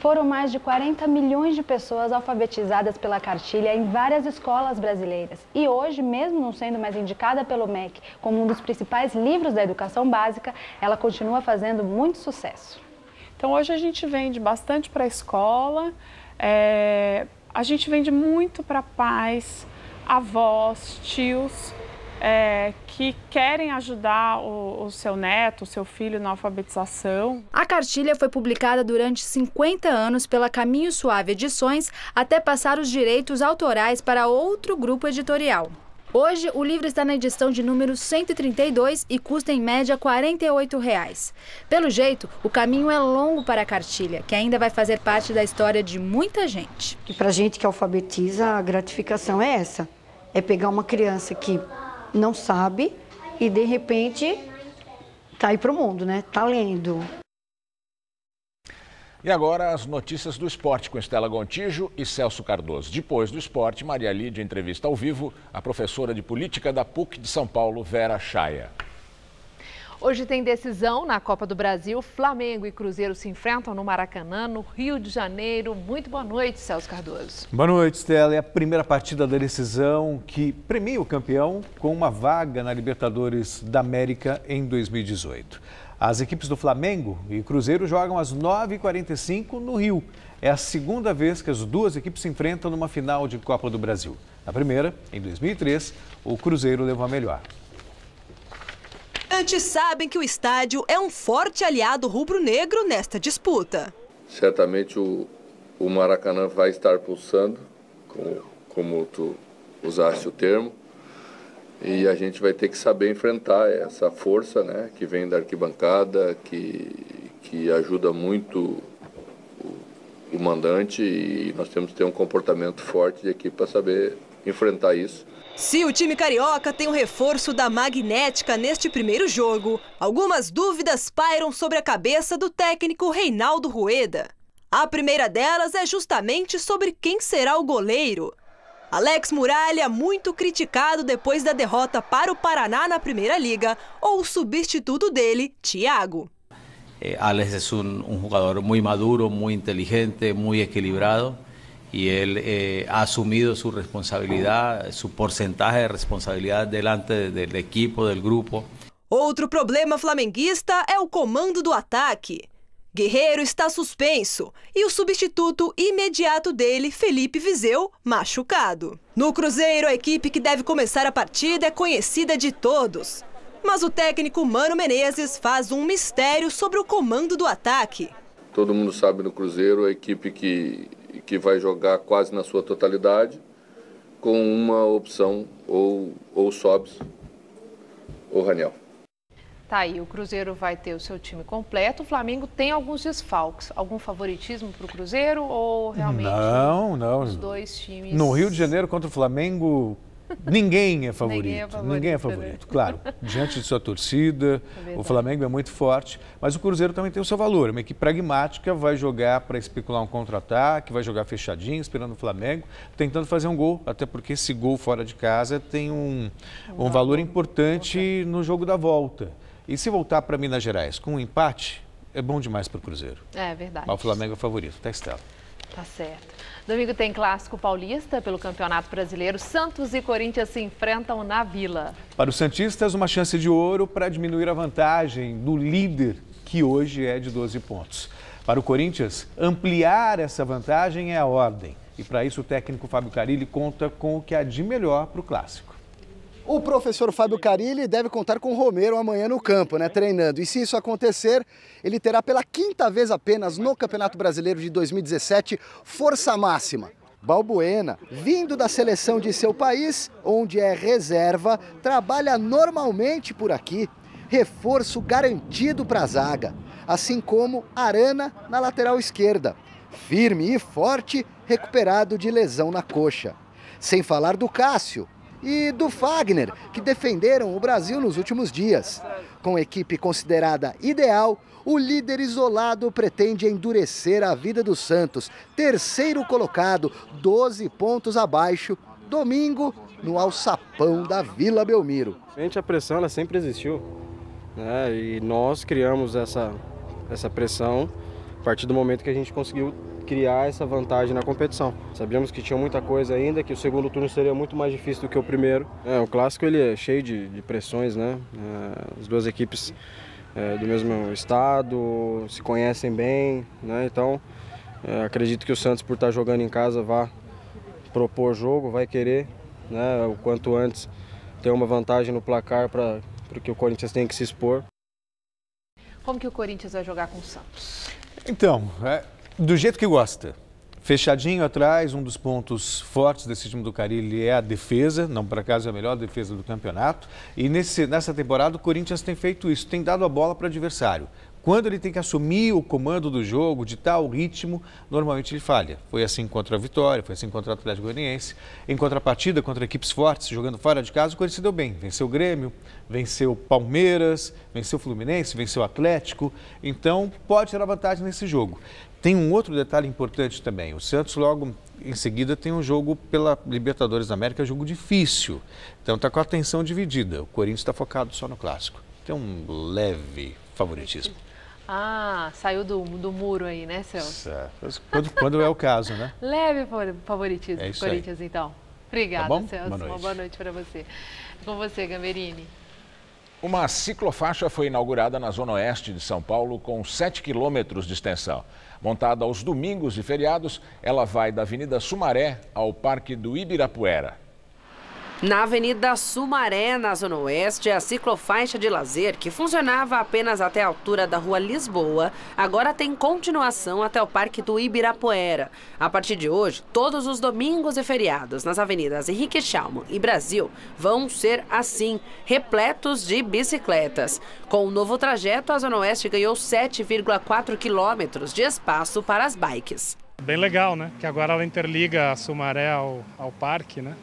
Foram mais de 40 milhões de pessoas alfabetizadas pela cartilha em várias escolas brasileiras. E hoje, mesmo não sendo mais indicada pelo MEC como um dos principais livros da educação básica, ela continua fazendo muito sucesso. Então hoje a gente vende bastante para a escola, a gente vende muito para pais, avós, tios, que querem ajudar o seu neto, o seu filho na alfabetização. A cartilha foi publicada durante 50 anos pela Caminho Suave Edições até passar os direitos autorais para outro grupo editorial. Hoje, o livro está na edição de número 132 e custa em média R$ 48. Pelo jeito, o caminho é longo para a cartilha, que ainda vai fazer parte da história de muita gente. E para a gente que alfabetiza, a gratificação é essa. É pegar uma criança que não sabe e, de repente, tá aí para o mundo, né? Tá lendo. E agora as notícias do esporte com Estela Gontijo e Celso Cardoso. Depois do esporte, Maria Lídia entrevista ao vivo a professora de política da PUC de São Paulo, Vera Chaia. Hoje tem decisão na Copa do Brasil. Flamengo e Cruzeiro se enfrentam no Maracanã, no Rio de Janeiro. Muito boa noite, Celso Cardoso. Boa noite, Estela. É a primeira partida da decisão que premia o campeão com uma vaga na Libertadores da América em 2018. As equipes do Flamengo e Cruzeiro jogam às 9h45 no Rio. É a segunda vez que as duas equipes se enfrentam numa final de Copa do Brasil. Na primeira, em 2003, o Cruzeiro levou a melhor. Antes sabem que o estádio é um forte aliado rubro-negro nesta disputa. Certamente o Maracanã vai estar pulsando, como tu usaste o termo. E a gente vai ter que saber enfrentar essa força, né, que vem da arquibancada, que ajuda muito o mandante, e nós temos que ter um comportamento forte de equipe para saber enfrentar isso. Se o time carioca tem um reforço da magnética neste primeiro jogo, algumas dúvidas pairam sobre a cabeça do técnico Reinaldo Rueda. A primeira delas é justamente sobre quem será o goleiro. Alex Muralha, muito criticado depois da derrota para o Paraná na Primeira Liga, ou o substituto dele, Thiago. Alex es un jugador muy maduro, muy inteligente, muy equilibrado, y él ha asumido su responsabilidad, su porcentaje de responsabilidad delante del equipo, del grupo. Outro problema flamenguista é o comando do ataque. Guerreiro está suspenso e o substituto imediato dele, Felipe Viseu, machucado. No Cruzeiro, a equipe que deve começar a partida é conhecida de todos. Mas o técnico Mano Menezes faz um mistério sobre o comando do ataque. Todo mundo sabe no Cruzeiro a equipe que vai jogar quase na sua totalidade, com uma opção, ou Sobs ou Raniel. Tá aí, o Cruzeiro vai ter o seu time completo. O Flamengo tem alguns desfalques. Algum favoritismo para o Cruzeiro ou realmente Não. Os dois times... No Rio de Janeiro contra o Flamengo, ninguém é favorito. Ninguém é favorito, claro. Diante de sua torcida, o Flamengo é muito forte. Mas o Cruzeiro também tem o seu valor. Uma equipe pragmática, vai jogar para especular um contra-ataque, vai jogar fechadinho, esperando o Flamengo, tentando fazer um gol. Até porque esse gol fora de casa tem um valor importante no jogo da volta. E se voltar para Minas Gerais com um empate, é bom demais para o Cruzeiro. É verdade. Mas o Flamengo é favorito, tá, Estela? Tá certo. Domingo tem Clássico Paulista pelo Campeonato Brasileiro. Santos e Corinthians se enfrentam na Vila. Para os santistas, uma chance de ouro para diminuir a vantagem do líder, que hoje é de 12 pontos. Para o Corinthians, ampliar essa vantagem é a ordem. E para isso o técnico Fábio Carilli conta com o que há de melhor para o Clássico. O professor Fábio Carilli deve contar com o Romero amanhã no campo, treinando. E se isso acontecer, ele terá pela quinta vez apenas no Campeonato Brasileiro de 2017 força máxima. Balbuena, vindo da seleção de seu país, onde é reserva, trabalha normalmente por aqui. Reforço garantido para a zaga, assim como Arana na lateral esquerda. firme e forte, recuperado de lesão na coxa. Sem falar do Cássio e do Fagner, que defenderam o Brasil nos últimos dias. Com a equipe considerada ideal, o líder isolado pretende endurecer a vida do Santos, terceiro colocado, 12 pontos abaixo, domingo, no alçapão da Vila Belmiro. A pressão ela sempre existiu, né? E nós criamos essa pressão a partir do momento que a gente conseguiu criar essa vantagem na competição. Sabíamos que tinha muita coisa ainda, que o segundo turno seria muito mais difícil do que o primeiro. O clássico ele é cheio de pressões, né? As duas equipes do mesmo estado, se conhecem bem, né? Então acredito que o Santos, por estar jogando em casa, vai propor jogo, vai querer, né, o quanto antes ter uma vantagem no placar para que o Corinthians tenha que se expor. Como que o Corinthians vai jogar com o Santos? Então, do jeito que gosta. Fechadinho atrás, um dos pontos fortes desse time do Carille é a defesa, não por acaso é a melhor defesa do campeonato. E nessa temporada o Corinthians tem feito isso, tem dado a bola para o adversário. Quando ele tem que assumir o comando do jogo, ditar o ritmo, normalmente ele falha. Foi assim contra a Vitória, foi assim contra o Atlético Goianiense. Em contrapartida, contra equipes fortes, jogando fora de casa, o Corinthians se deu bem. Venceu o Grêmio, venceu o Palmeiras, venceu o Fluminense, venceu o Atlético. Então, pode ter a vantagem nesse jogo. Tem um outro detalhe importante também. O Santos, logo em seguida, tem um jogo pela Libertadores da América, jogo difícil. Então, está com a atenção dividida. O Corinthians está focado só no clássico. Tem um leve favoritismo. Saiu do muro aí, né, Celso? Quando é o caso, né? Leve favoritismo do Corinthians, então. Obrigada, tá bom? Celso. Uma boa noite para você. Com você, Gamberini. Uma ciclofaixa foi inaugurada na zona oeste de São Paulo com 7 quilômetros de extensão. Montada aos domingos e feriados, ela vai da Avenida Sumaré ao Parque do Ibirapuera. Na Avenida Sumaré, na Zona Oeste, a ciclofaixa de lazer, que funcionava apenas até a altura da Rua Lisboa, agora tem continuação até o Parque do Ibirapuera. A partir de hoje, todos os domingos e feriados nas avenidas Henrique Schaumann e Brasil vão ser assim, repletos de bicicletas. Com o novo trajeto, a Zona Oeste ganhou 7,4 quilômetros de espaço para as bikes. Bem legal, né? Que agora ela interliga a Sumaré ao parque, né?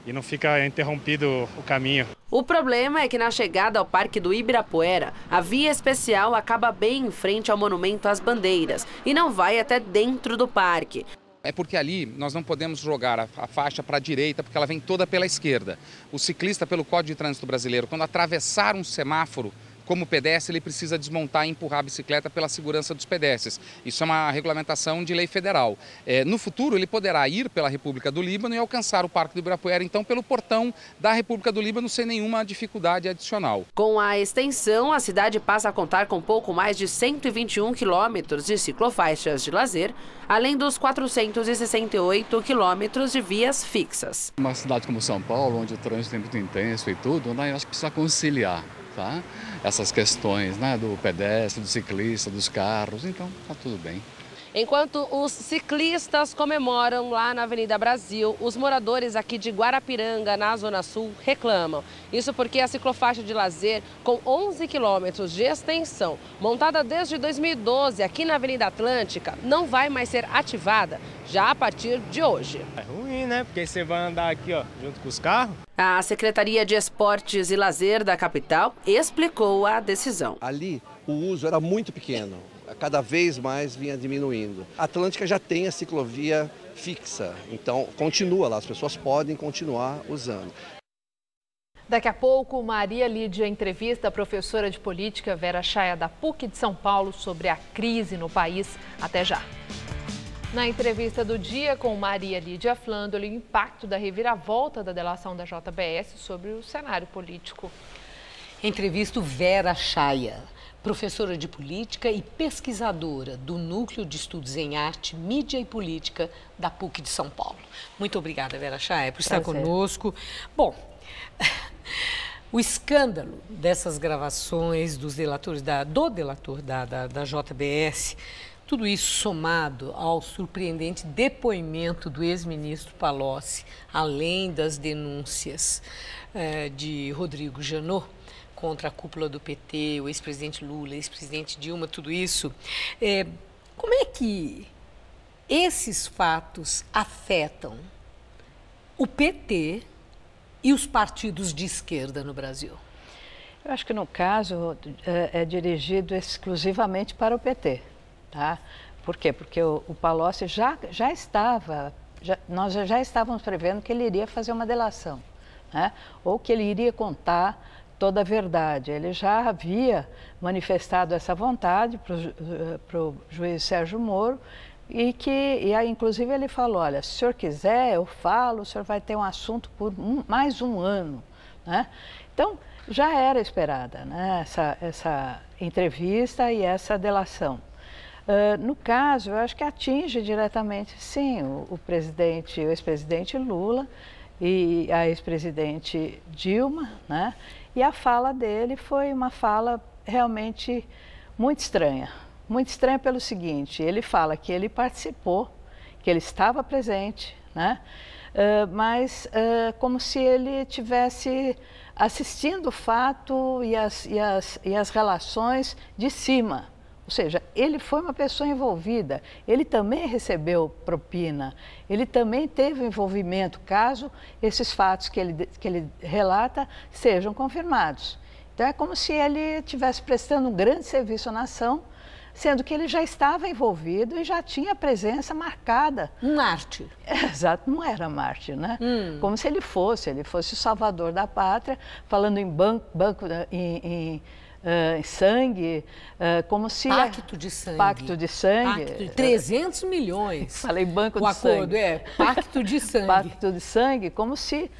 E não fica interrompido o caminho. O problema é que na chegada ao Parque do Ibirapuera, a via especial acaba bem em frente ao Monumento às Bandeiras e não vai até dentro do parque. É porque ali nós não podemos jogar a faixa para a direita, porque ela vem toda pela esquerda. O ciclista, pelo Código de Trânsito Brasileiro, quando atravessar um semáforo, como pedestre, ele precisa desmontar e empurrar a bicicleta pela segurança dos pedestres. Isso é uma regulamentação de lei federal. No futuro, ele poderá ir pela República do Líbano e alcançar o Parque do Ibirapuera, então, pelo portão da República do Líbano, sem nenhuma dificuldade adicional. Com a extensão, a cidade passa a contar com pouco mais de 121 quilômetros de ciclofaixas de lazer, além dos 468 quilômetros de vias fixas. Uma cidade como São Paulo, onde o trânsito é muito intenso e tudo, né, eu acho que precisa conciliar, tá? Essas questões, né, do pedestre, do ciclista, dos carros, então tá tudo bem. Enquanto os ciclistas comemoram lá na Avenida Brasil, os moradores aqui de Guarapiranga, na Zona Sul, reclamam. Isso porque a ciclofaixa de lazer, com 11 quilômetros de extensão, montada desde 2012 aqui na Avenida Atlântica, não vai mais ser ativada já a partir de hoje. É ruim, né? Porque você vai andar aqui, ó, junto com os carros. A Secretaria de Esportes e Lazer da capital explicou a decisão. Ali o uso era muito pequeno. Cada vez mais vinha diminuindo. A Atlântica já tem a ciclovia fixa, então continua lá, as pessoas podem continuar usando. Daqui a pouco, Maria Lídia entrevista a professora de política Vera Chaia da PUC de São Paulo sobre a crise no país. Até já. Na entrevista do dia com Maria Lídia Flandoli, o impacto da reviravolta da delação da JBS sobre o cenário político. Entrevisto Vera Chaia, professora de política e pesquisadora do Núcleo de Estudos em Arte, Mídia e Política da PUC de São Paulo. Muito obrigada, Vera Chaia, por estar conosco. Bom, o escândalo dessas gravações dos delatores do delator da JBS, tudo isso somado ao surpreendente depoimento do ex-ministro Palocci, além das denúncias de Rodrigo Janot, contra a cúpula do PT, o ex-presidente Lula, ex-presidente Dilma, tudo isso. Como é que esses fatos afetam o PT e os partidos de esquerda no Brasil? Eu acho que no caso é dirigido exclusivamente para o PT, tá? Por quê? Porque o Palocci nós já estávamos prevendo que ele iria fazer uma delação, né? Ou que ele iria contar toda a verdade. Ele já havia manifestado essa vontade para o juiz Sérgio Moro e aí, inclusive, ele falou, olha, se o senhor quiser, eu falo, o senhor vai ter um assunto por mais um ano, né? Então, já era esperada, né, essa entrevista e essa delação. No caso, eu acho que atinge diretamente, sim, o ex-presidente Lula e a ex-presidente Dilma, né? E a fala dele foi uma fala realmente muito estranha pelo seguinte, ele fala que ele participou, que ele estava presente, né? Mas como se ele tivesse assistindo o fato e as relações de cima. Ou seja, ele foi uma pessoa envolvida, ele também recebeu propina, ele também teve envolvimento, caso esses fatos que ele relata sejam confirmados. Então é como se ele estivesse prestando um grande serviço à nação, sendo que ele já estava envolvido e já tinha presença marcada. Um mártir. Exato, não era mártir, né? Como se ele fosse o salvador da pátria, falando em em sangue, como se... Pacto de sangue. Pacto de sangue. Pacto de 300 milhões. Falei banco de sangue. O acordo pacto de sangue. Pacto de sangue, como se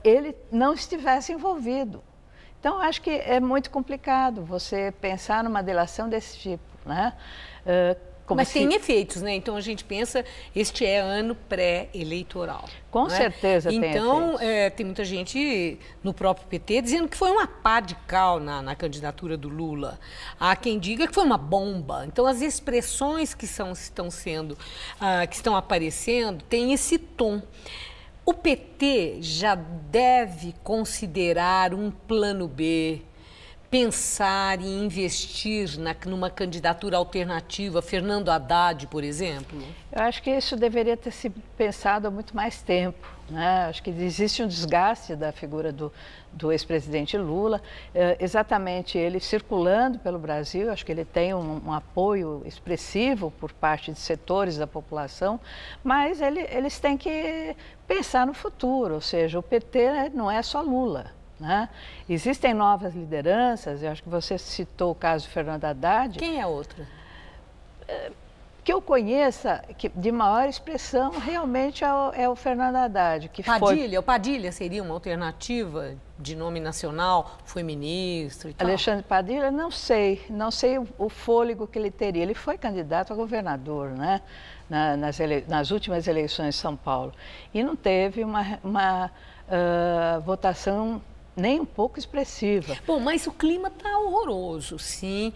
ele não estivesse envolvido. Então, acho que é muito complicado você pensar numa delação desse tipo, né? Mas tem efeitos, né? Então, a gente pensa, este é ano pré-eleitoral. Com certeza tem efeitos. Então, tem muita gente no próprio PT dizendo que foi uma pá de cal na candidatura do Lula. Há quem diga que foi uma bomba. Então, as expressões que estão aparecendo têm esse tom. O PT já deve considerar um plano B, pensar em investir numa candidatura alternativa, Fernando Haddad, por exemplo? Eu acho que isso deveria ter sido pensado há muito mais tempo, né? Acho que existe um desgaste da figura do ex-presidente Lula, exatamente ele circulando pelo Brasil, acho que ele tem um apoio expressivo por parte de setores da população, mas eles têm que pensar no futuro, ou seja, o PT não é só Lula, né? Existem novas lideranças, eu acho que você citou o caso de Fernando Haddad. Quem é outra? Que eu conheça, de maior expressão, realmente é o Fernando Haddad. O Padilha seria uma alternativa de nome nacional, foi ministro e tal? Alexandre Padilha, não sei o fôlego que ele teria. Ele foi candidato a governador, né? Nas últimas eleições de São Paulo. E não teve uma votação nem um pouco expressiva. Bom, mas o clima está horroroso, sim.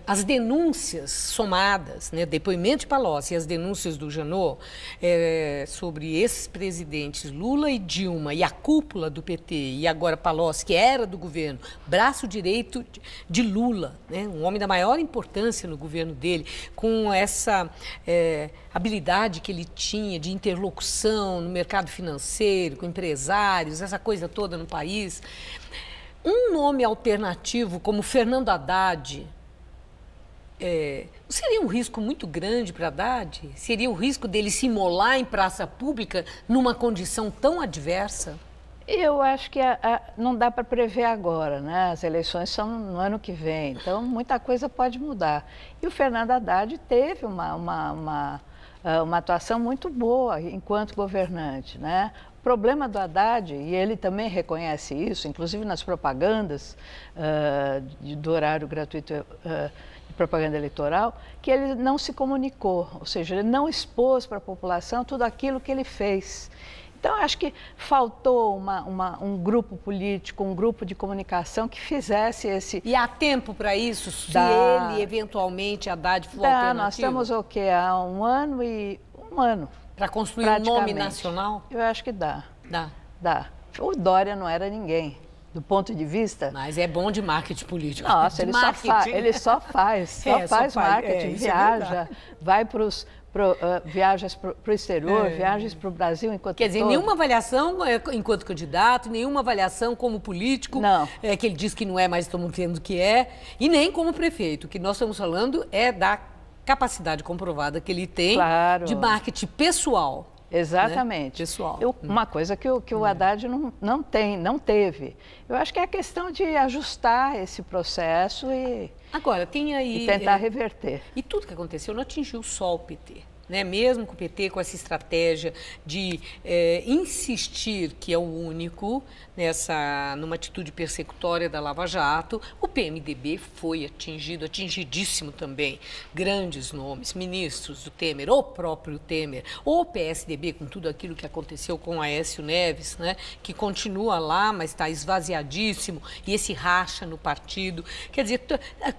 As denúncias somadas, né, depoimento de Palocci e as denúncias do Janot sobre esses presidentes Lula e Dilma e a cúpula do PT e agora Palocci, que era do governo, braço direito de Lula, né, um homem da maior importância no governo dele, com essa habilidade que ele tinha de interlocução no mercado financeiro, com empresários, essa coisa toda no país. Um nome alternativo como Fernando Haddad, seria um risco muito grande para Haddad? Seria o risco dele se imolar em praça pública numa condição tão adversa? Eu acho que não dá para prever agora, né? As eleições são no ano que vem, então muita coisa pode mudar. E o Fernando Haddad teve uma atuação muito boa enquanto governante, né? O problema do Haddad, e ele também reconhece isso, inclusive nas propagandas do horário gratuito de propaganda eleitoral, que ele não se comunicou, ou seja, ele não expôs para a população tudo aquilo que ele fez. Então, acho que faltou um grupo político, um grupo de comunicação que fizesse esse... E há tempo para isso? Se ele, eventualmente, Haddad for alternativo? Nós estamos o quê? Há um ano. Para construir um nome nacional? Eu acho que dá. Dá. Dá. O Dória não era ninguém. do ponto de vista... Mas é bom de marketing político. Nossa, ele só faz marketing, viaja, vai para os... viagens para o exterior, viagens para o Brasil enquanto Quer dizer, nenhuma avaliação enquanto candidato, nenhuma avaliação como político, que ele diz que não é, mas estamos tendo que é, e nem como prefeito. O que nós estamos falando é da capacidade comprovada que ele tem de marketing pessoal. Exatamente. Né? Pessoal. Uma coisa que o Haddad não teve. Eu acho que é a questão de ajustar esse processo e... Agora, tem aí... E tentar reverter. E tudo que aconteceu não atingiu só o PT. Né? Mesmo com o PT, com essa estratégia de insistir que é o único numa atitude persecutória da Lava Jato, o PMDB foi atingidíssimo também. Grandes nomes, ministros do Temer, o próprio Temer, o PSDB, com tudo aquilo que aconteceu com Aécio Neves, né? Que continua lá, mas está esvaziadíssimo, e esse racha no partido. Quer dizer,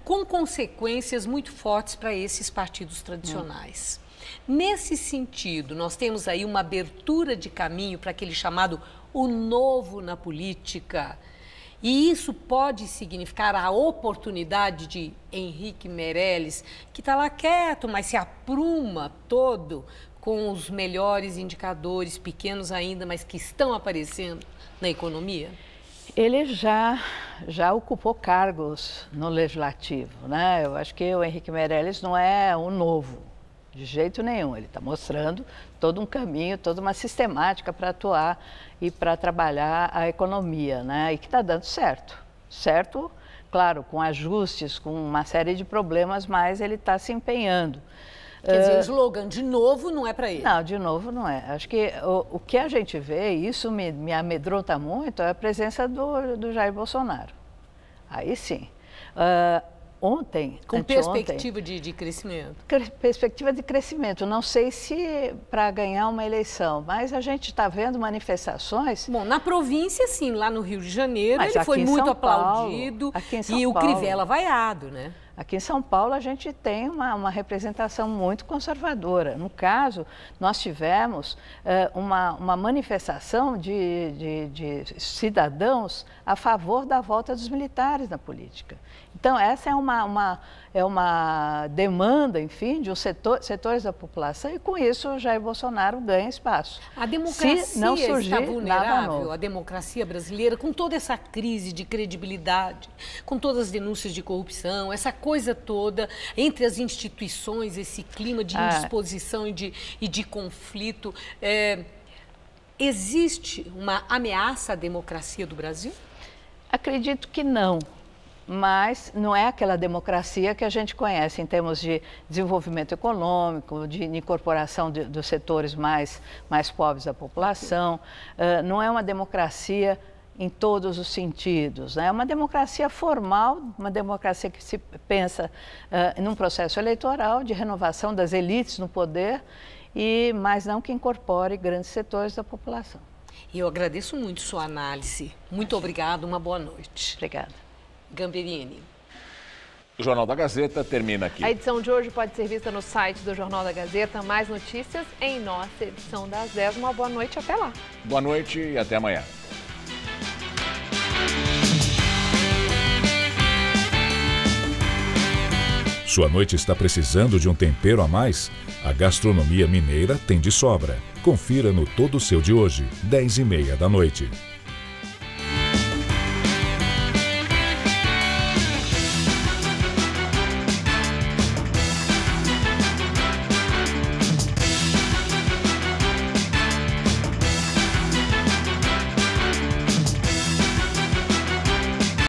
com consequências muito fortes para esses partidos tradicionais. Nesse sentido, nós temos aí uma abertura de caminho para aquele chamado o novo na política. E isso pode significar a oportunidade de Henrique Meirelles, que está lá quieto, mas se apruma todo com os melhores indicadores, pequenos ainda, mas que estão aparecendo na economia? Ele já ocupou cargos no Legislativo, né? Eu acho que o Henrique Meirelles não é um novo. De jeito nenhum, ele está mostrando todo um caminho, toda uma sistemática para atuar e para trabalhar a economia, né? E que está dando certo. Certo, claro, com ajustes, com uma série de problemas, mas ele está se empenhando. Quer dizer, o slogan de novo não é para ele? Não, de novo não é. Acho que o que a gente vê, e isso me amedronta muito, é a presença do Jair Bolsonaro. Aí sim. Ontem, com perspectiva de crescimento? Perspectiva de crescimento. Não sei se para ganhar uma eleição, mas a gente está vendo manifestações... Bom, na província, sim, lá no Rio de Janeiro, ele foi muito aplaudido e o Crivella vaiado, né? Aqui em São Paulo, a gente tem uma representação muito conservadora. No caso, nós tivemos uma manifestação de cidadãos a favor da volta dos militares na política. Então, essa é uma demanda, enfim, de setores da população e, com isso, o Jair Bolsonaro ganha espaço. A democracia está vulnerável, a democracia brasileira, com toda essa crise de credibilidade, com todas as denúncias de corrupção, essa coisa toda entre as instituições, esse clima de indisposição e de conflito. Existe uma ameaça à democracia do Brasil? Acredito que não. Mas não é aquela democracia que a gente conhece em termos de desenvolvimento econômico, de incorporação dos setores mais pobres da população. Não é uma democracia em todos os sentidos, né? É uma democracia formal, uma democracia que se pensa num processo eleitoral de renovação das elites no poder, mas não que incorpore grandes setores da população. E eu agradeço muito sua análise. Muito obrigada, uma boa noite. Obrigada. Gamberini. O Jornal da Gazeta termina aqui. A edição de hoje pode ser vista no site do Jornal da Gazeta. Mais notícias em nossa edição das 10. Uma boa noite, até lá. Boa noite e até amanhã. Sua noite está precisando de um tempero a mais? A gastronomia mineira tem de sobra. Confira no Todo Seu de hoje, 10h30 da noite.